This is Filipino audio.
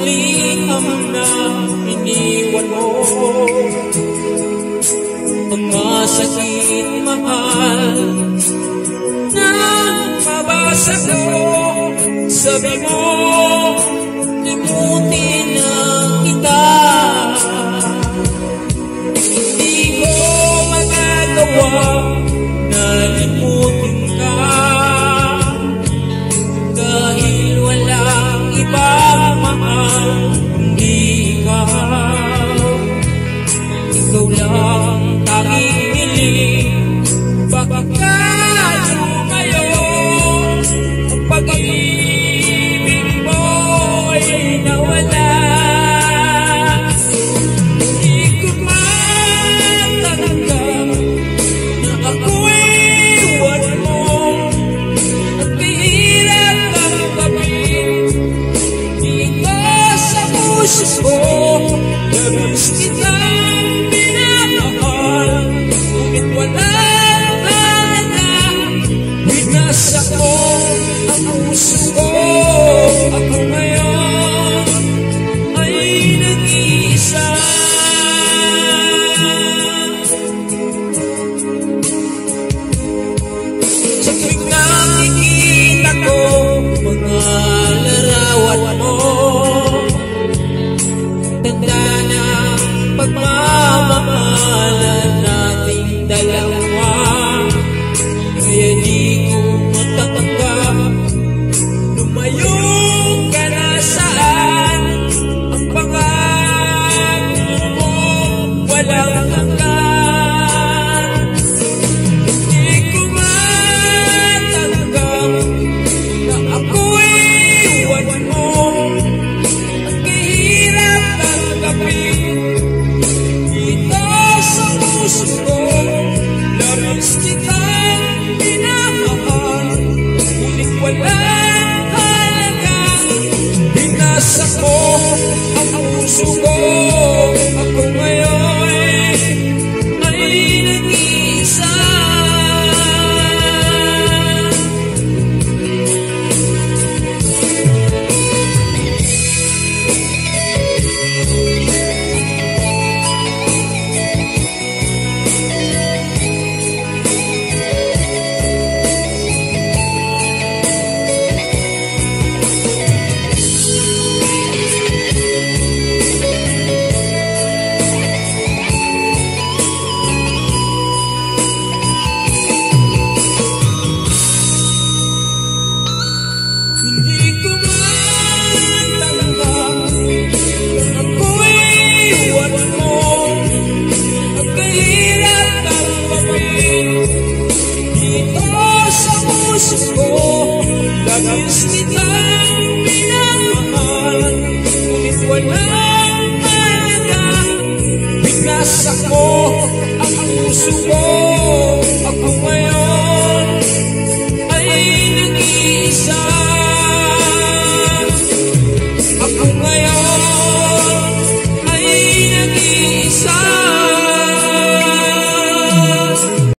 liham na iniwan mo. Ang masakit, mahal, nang mabasa ko, sabi mo, limutin na kita. Hindi ko magagawa na limutin ka, dahil walang ibang mahal kundi ikaw. Ikaw lang tanging hiling, pagkakalo ngayon ang pag-ibig mo'y nawala. Di ko matanggap na ako'y iwan mo, at kahirap ang gawin dito sa puso ko. Labis kitang minamahal, ngunit walang halaga. Winasak mo ang puso ko. Ako ngayon ay nag-iisa. Sa tuwing nakikita ko mga larawan mo, tanda ng pagmamahalan nating dalawa. Kaya di ko matatanggap, lumayo ka na saan. Ang pangako mo walang hanggan. Di ko matanggap na ako'y iwan mo, at kahirap tanggapin dito sa puso ko. Labis kitang minamahal, ngunit walang halaga. Binasak mo ang puso ko.